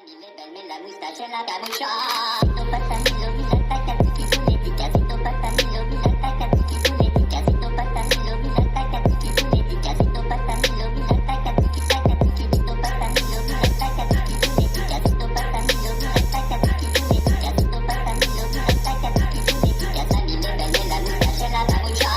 Levarme la moustache en la camucha. Sito patanilo, mira tacatiki puletica. Sito patanilo, mira tacatiki puletica. Sito patanilo, mira tacatiki puletica. Sito patanilo, mira tacatiki tacatiki. Sito patanilo, mira tacatiki puletica. Sito patanilo, mira tacatiki puletica. Sito patanilo, mira tacatiki puletica. Sani levarme la moustache en la camucha.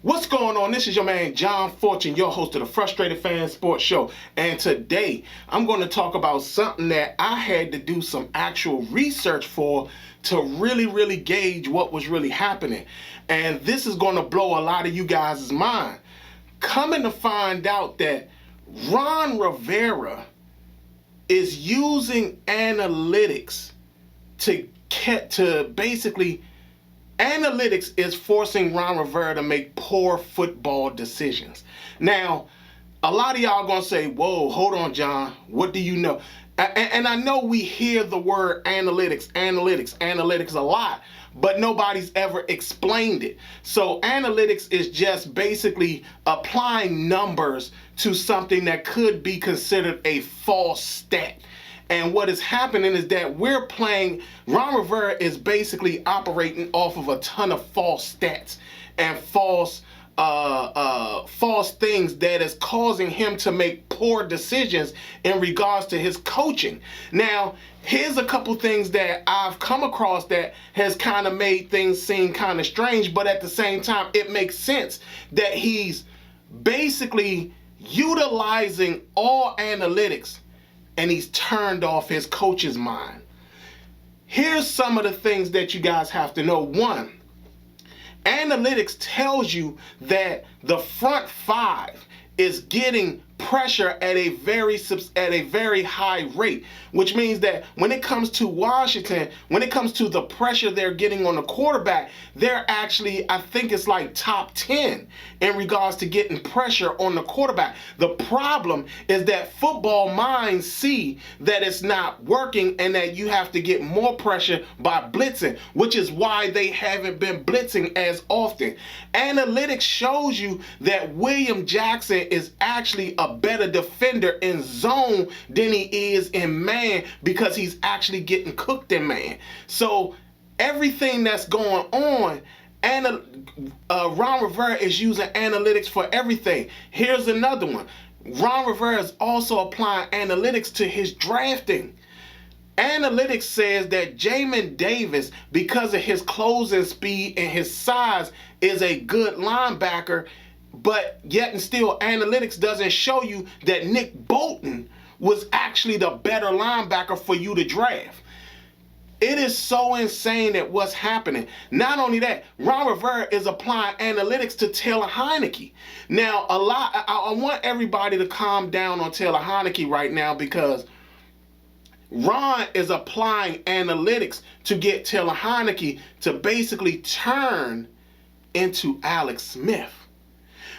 What's going on? This is your man John Fortune, your host of the Frustrated Fan Sports Show. And today I'm going to talk about something that I had to do some actual research for to really gauge what was really happening. And this is going to blow a lot of you guys' mind. Coming to find out that Ron Rivera is using analytics to basically analytics is forcing Ron Rivera to make poor football decisions. Now, a lot of y'all gonna say, whoa, hold on, John, what do you know? And I know we hear the word analytics a lot, but nobody's ever explained it. So analytics is just basically applying numbers to something that could be considered a false stat. And what is happening is that Ron Rivera is basically operating off of a ton of false stats and false things that is causing him to make poor decisions in regards to his coaching. Now, here's a couple things that I've come across that has kind of made things seem kind of strange, but at the same time, it makes sense that he's basically utilizing all analytics and he's turned off his coach's mind. Here's some of the things that you guys have to know. One, analytics tells you that the front five is getting pressure at a very high rate, which means that when it comes to Washington, when it comes to the pressure they're getting on the quarterback, they're actually, I think it's like top 10 in regards to getting pressure on the quarterback. The problem is that football minds see that it's not working and that you have to get more pressure by blitzing, which is why they haven't been blitzing as often. Analytics shows you that William Jackson is actually a better defender in zone than he is in man because he's actually getting cooked in man. So everything that's going on, Ron Rivera is using analytics for everything. Here's another one. Ron Rivera is also applying analytics to his drafting. Analytics says that Jamin Davis, because of his closing speed and his size, is a good linebacker, but yet and still analytics doesn't show you that Nick Bolton was actually the better linebacker for you to draft. It is so insane at what's happening. Not only that, Ron Rivera is applying analytics to Taylor Heinicke. Now, I want everybody to calm down on Taylor Heinicke right now because Ron is applying analytics to get Taylor Heinicke to basically turn into Alex Smith.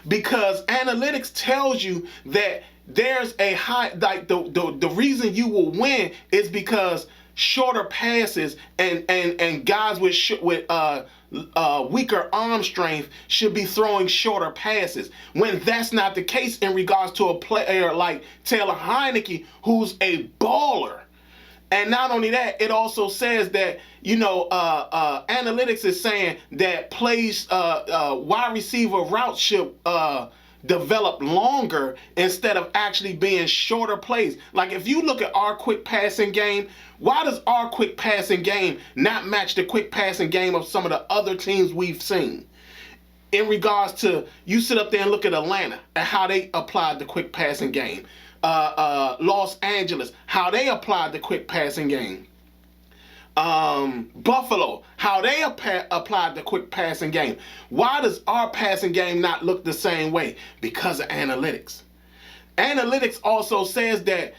Because analytics tells you that there's a high, like the reason you will win is because shorter passes and guys with weaker arm strength should be throwing shorter passes, when that's not the case in regards to a player like Taylor Heinicke, who's a baller. And not only that, it also says that, analytics is saying that plays, wide receiver routes should develop longer instead of actually being shorter plays. Like if you look at our quick passing game, why does our quick passing game not match the quick passing game of some of the other teams we've seen? In regards to, you sit up there and look at Atlanta and how they applied the quick passing game. Los Angeles, how they applied the quick passing game. Buffalo, how they applied the quick passing game. Why does our passing game not look the same way? Because of analytics. Analytics also says that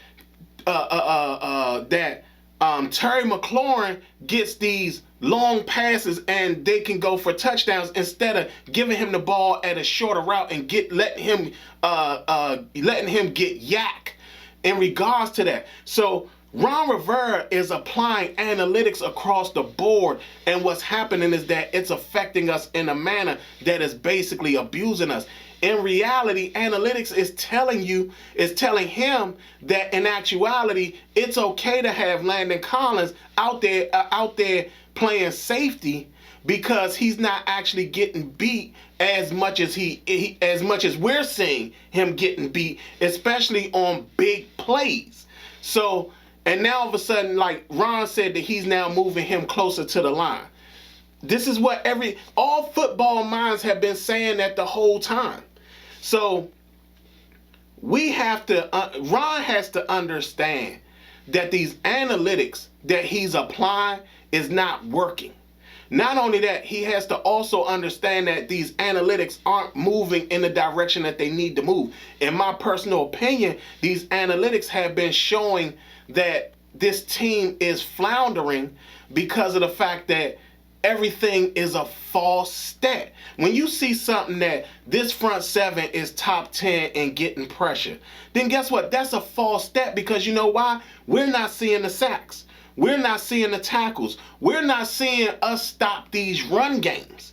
Terry McLaurin gets these long passes and they can go for touchdowns instead of giving him the ball at a shorter route and letting him get yak in regards to that. So Ron Rivera is applying analytics across the board, and what's happening is that it's affecting us in a manner that is basically abusing us. in reality, analytics is telling him that in actuality, it's okay to have Landon Collins out there playing safety, because he's not actually getting beat as much as as much as we're seeing him getting beat, especially on big plays. So, and now all of a sudden, like Ron said, that he's now moving him closer to the line. This is what all football minds have been saying that the whole time. So we have to, Ron has to understand that these analytics that he's applying is not working. Not only that, he has to also understand that these analytics aren't moving in the direction that they need to move. In my personal opinion, these analytics have been showing that this team is floundering because of the fact that everything is a false stat. When you see something that this front seven is top 10 and getting pressure, then guess what? That's a false stat, because you know why? We're not seeing the sacks. We're not seeing the tackles. We're not seeing us stop these run games.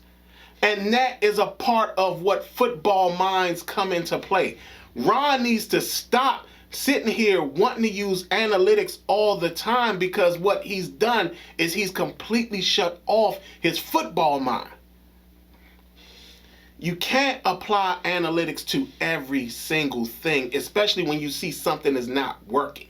And that is a part of what football minds come into play. Ron needs to stop sitting here wanting to use analytics all the time, because what he's done is he's completely shut off his football mind. You can't apply analytics to every single thing, especially when you see something is not working.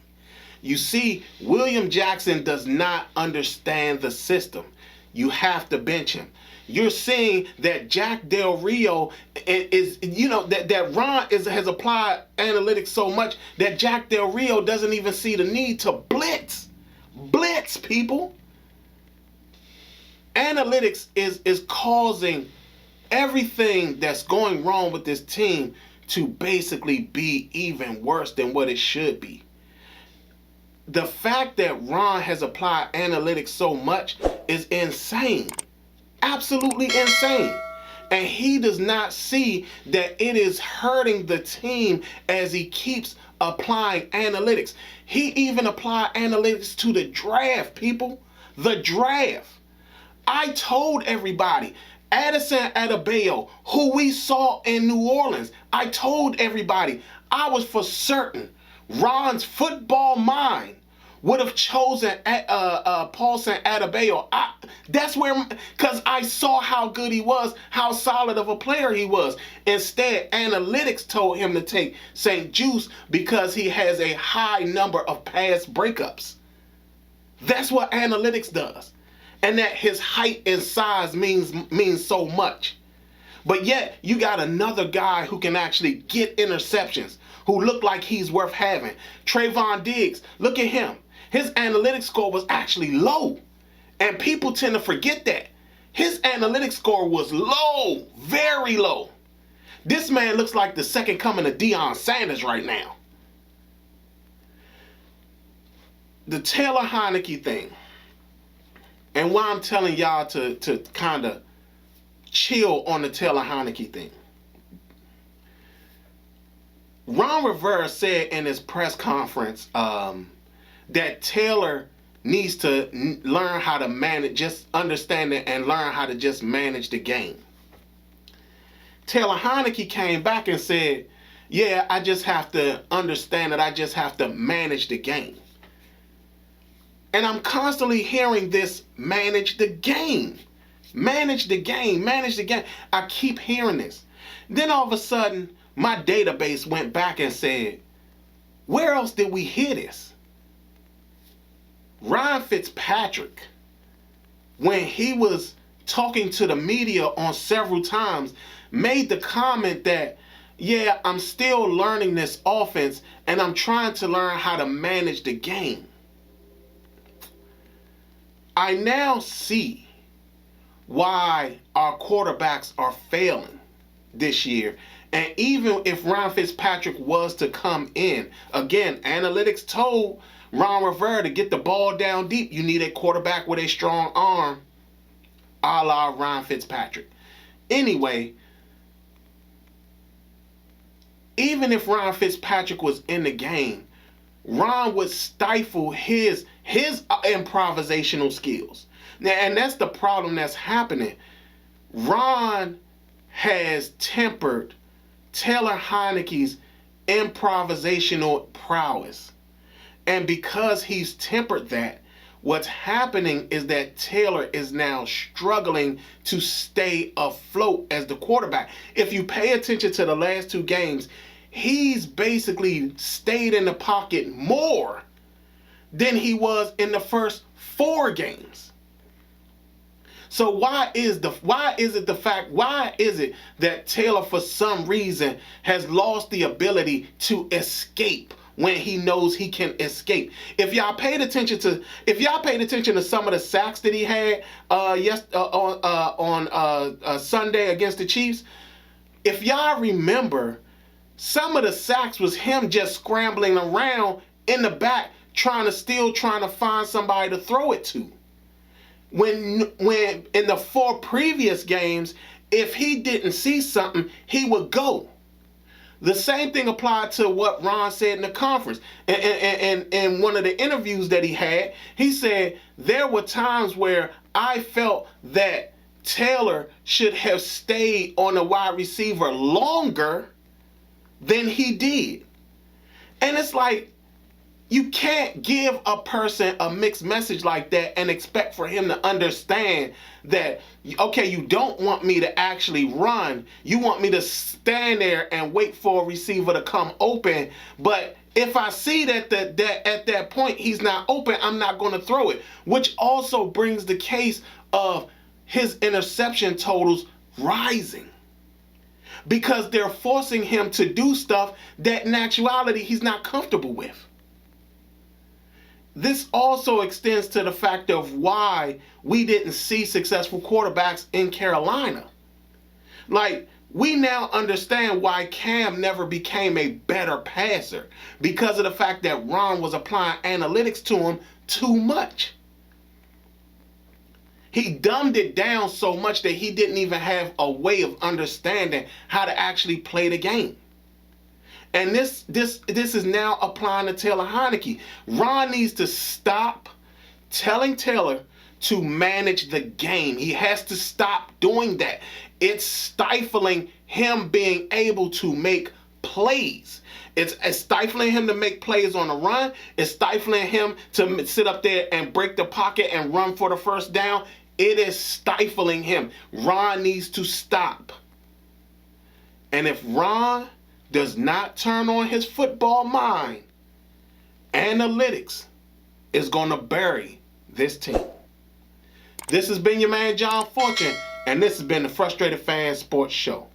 You see, William Jackson does not understand the system. You have to bench him. You're seeing that Jack Del Rio is that Ron has applied analytics so much that Jack Del Rio doesn't even see the need to blitz. Blitz, people. Analytics is causing everything that's going wrong with this team to basically be even worse than what it should be. The fact that Ron has applied analytics so much is insane. Absolutely insane. And he does not see that it is hurting the team as he keeps applying analytics. He even applied analytics to the draft, people. The draft. I told everybody, Addison Adebayo, who we saw in New Orleans, I told everybody, I was for certain Ron's football mind would have chosen Paulson Adebayo. That's where, because I saw how good he was, how solid of a player he was. Instead, analytics told him to take St. Juice because he has a high number of pass breakups. That's what analytics does. And that his height and size means so much. But yet, you got another guy who can actually get interceptions, who look like he's worth having. Trayvon Diggs, look at him. His analytics score was actually low. And people tend to forget that. His analytics score was low, very low. This man looks like the second coming of Deion Sanders right now. The Taylor Heineke thing. And why I'm telling y'all to kind of chill on the Taylor Heineke thing. Ron Rivera said in his press conference that Taylor needs to learn how to manage, just understand it and learn how to just manage the game. Taylor Heineke came back and said, yeah, I just have to understand that I just have to manage the game. And I'm constantly hearing this, manage the game. Manage the game, manage the game. I keep hearing this. Then all of a sudden, my database went back and said, where else did we hear this? Ryan Fitzpatrick, when he was talking to the media on several times, made the comment that, yeah, I'm still learning this offense and I'm trying to learn how to manage the game. I now see why our quarterbacks are failing this year. And even if Ryan Fitzpatrick was to come in, again, analytics told Ron Rivera to get the ball down deep. You need a quarterback with a strong arm, a la Ryan Fitzpatrick. Anyway, even if Ryan Fitzpatrick was in the game, Ron would stifle his improvisational skills. Now, and that's the problem that's happening. Ron has tempered Taylor Heineke's improvisational prowess. And because he's tempered that, what's happening is that Taylor is now struggling to stay afloat as the quarterback. If you pay attention to the last two games, he's basically stayed in the pocket more than he was in the first 4 games. So why is it that Taylor for some reason has lost the ability to escape when he knows he can escape? If y'all paid attention to some of the sacks that he had on Sunday against the Chiefs, if y'all remember, some of the sacks was him just scrambling around in the back trying to find somebody to throw it to. When in the 4 previous games, if he didn't see something, he would go. The same thing applied to what Ron said in the conference. And one of the interviews that he had, he said, there were times where I felt that Taylor should have stayed on the wide receiver longer than he did. And it's like, you can't give a person a mixed message like that and expect for him to understand that, okay, you don't want me to actually run. You want me to stand there and wait for a receiver to come open. But if I see that at that point he's not open, I'm not going to throw it. Which also brings the case of his interception totals rising. Because they're forcing him to do stuff that in actuality he's not comfortable with. This also extends to the fact of why we didn't see successful quarterbacks in Carolina. Like, we now understand why Cam never became a better passer, because of the fact that Ron was applying analytics to him too much. He dumbed it down so much that he didn't even have a way of understanding how to actually play the game. And this is now applying to Taylor Heineke. Ron needs to stop telling Taylor to manage the game. He has to stop doing that. It's stifling him being able to make plays. It's stifling him to make plays on the run. It's stifling him to sit up there and break the pocket and run for the first down. It is stifling him. Ron needs to stop. And if Ron does not turn on his football mind, analytics is going to bury this team. This has been your man John Fortune, and this has been the Frustrated Fan Sports Show.